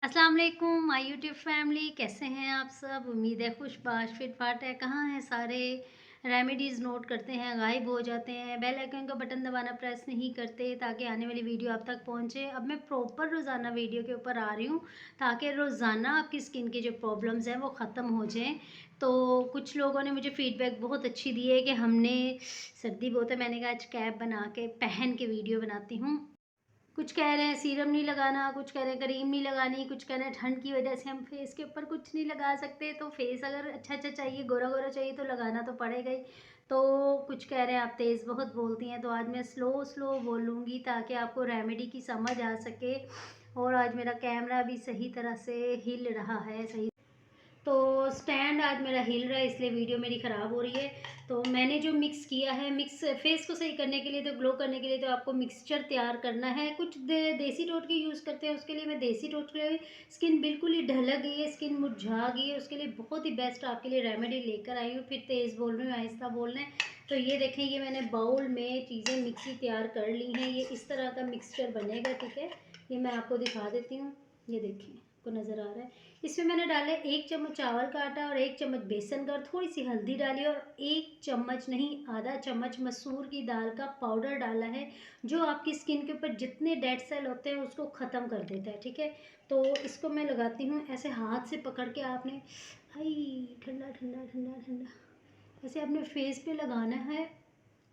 अस्सलाम वालेकुम my YouTube family, कैसे हैं आप सब। उम्मीद है खुशबाश फिटफाट है। कहाँ हैं सारे। रेमेडीज़ नोट करते हैं, गायब हो जाते हैं, बेल आइकन का बटन दबाना प्रेस नहीं करते ताकि आने वाली वीडियो आप तक पहुंचे। अब मैं प्रॉपर रोज़ाना वीडियो के ऊपर आ रही हूँ ताकि रोज़ाना आपकी स्किन की जो प्रॉब्लम्स हैं वो ख़त्म हो जाएं। तो कुछ लोगों ने मुझे फ़ीडबैक बहुत अच्छी दी है कि हमने सर्दी बहुत है, मैंने कहा आज कैप बना के पहन के वीडियो बनाती हूँ। कुछ कह रहे हैं सीरम नहीं लगाना, कुछ कह रहे हैं क्रीम नहीं लगानी, कुछ कह रहे हैं ठंड की वजह से हम फेस के ऊपर कुछ नहीं लगा सकते। तो फेस अगर अच्छा चाहिए, गोरा गोरा चाहिए तो लगाना तो पड़ेगा ही। तो कुछ कह रहे हैं आप तेज़ बहुत बोलती हैं, तो आज मैं स्लो स्लो बोलूँगी ताकि आपको रेमेडी की समझ आ सके। और आज मेरा कैमरा भी सही तरह से हिल रहा है, सही। तो स्टैंड आज मेरा हिल रहा है इसलिए वीडियो मेरी ख़राब हो रही है। तो मैंने जो मिक्स किया है, मिक्स फेस को सही करने के लिए, तो ग्लो करने के लिए तो आपको मिक्सचर तैयार करना है। कुछ देसी टोटके यूज़ करते हैं, उसके लिए मैं देसी टोटके। स्किन बिल्कुल ही ढलक गई है, स्किन मुरझा गई है, उसके लिए बहुत ही बेस्ट आपके लिए रेमेडी लेकर आई हूँ। फिर तेज़ बोल रही हूँ, आहिस्ता बोल रहे हैं। तो ये देखें, ये मैंने बाउल में चीज़ें मिक्सी तैयार कर ली हैं। ये इस तरह का मिक्सचर बनेगा, ठीक है। ये मैं आपको दिखा देती हूँ। ये देखें, आपको नज़र आ रहा है। इसमें मैंने डाले 1 चम्मच चावल का आटा और 1 चम्मच बेसन का, थोड़ी सी हल्दी डाली और 1 चम्मच नहीं, आधा चम्मच मसूर की दाल का पाउडर डाला है, जो आपकी स्किन के ऊपर जितने डेड सेल होते हैं उसको ख़त्म कर देता है, ठीक है। तो इसको मैं लगाती हूँ ऐसे हाथ से पकड़ के। आपने आई ठंडा ठंडा ठंडा ठंडा ऐसे अपने फेस पे लगाना है,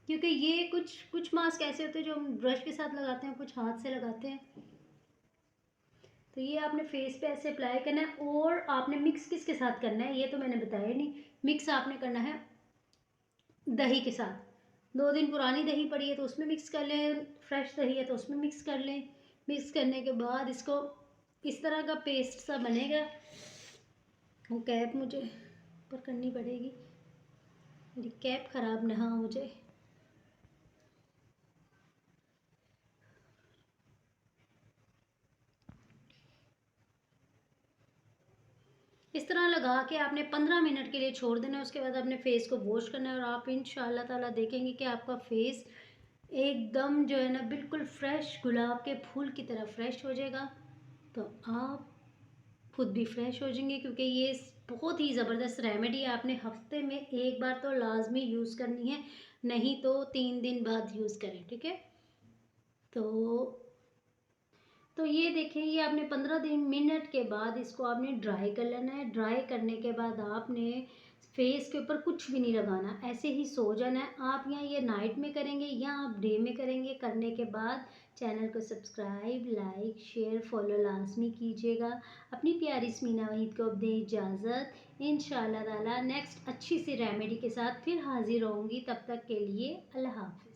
क्योंकि ये कुछ कुछ मास्क ऐसे होते हैं जो हम ब्रश के साथ लगाते हैं, कुछ हाथ से लगाते हैं। तो ये आपने फेस पे ऐसे अप्लाई करना है। और आपने मिक्स किसके साथ करना है ये तो मैंने बताया नहीं। मिक्स आपने करना है दही के साथ। 2 दिन पुरानी दही पड़ी है तो उसमें मिक्स कर लें, फ्रेश दही है तो उसमें मिक्स कर लें। मिक्स करने के बाद इसको इस तरह का पेस्ट सा बनेगा। वो कैप मुझे ऊपर करनी पड़ेगी, मेरी कैप ख़राब ना हो जाए। इस तरह लगा के आपने 15 मिनट के लिए छोड़ देना है। उसके बाद अपने फेस को वॉश करना है और आप इंशाल्लाह ताला देखेंगे कि आपका फेस एकदम जो है ना बिल्कुल फ्रेश, गुलाब के फूल की तरह फ्रेश हो जाएगा। तो आप खुद भी फ्रेश हो जाएंगे, क्योंकि ये बहुत ही ज़बरदस्त रेमेडी है। आपने हफ्ते में एक बार तो लाजमी यूज़ करनी है, नहीं तो 3 दिन बाद यूज़ करें, ठीक है। तो ये देखें, ये आपने 15 मिनट के बाद इसको आपने ड्राई कर लेना है। ड्राई करने के बाद आपने फेस के ऊपर कुछ भी नहीं लगाना, ऐसे ही सो जाना है। आप यहाँ ये नाइट में करेंगे या आप डे में करेंगे। करने के बाद चैनल को सब्सक्राइब, लाइक, शेयर, फॉलो लाजमी कीजिएगा। अपनी प्यारी स्मीना वहीद को अब दें इजाज़त। इंशाल्लाह ताला नेक्स्ट अच्छी सी रेमेडी के साथ फिर हाजिर होंगी। तब तक के लिए अल्लाह हाफ़िज़।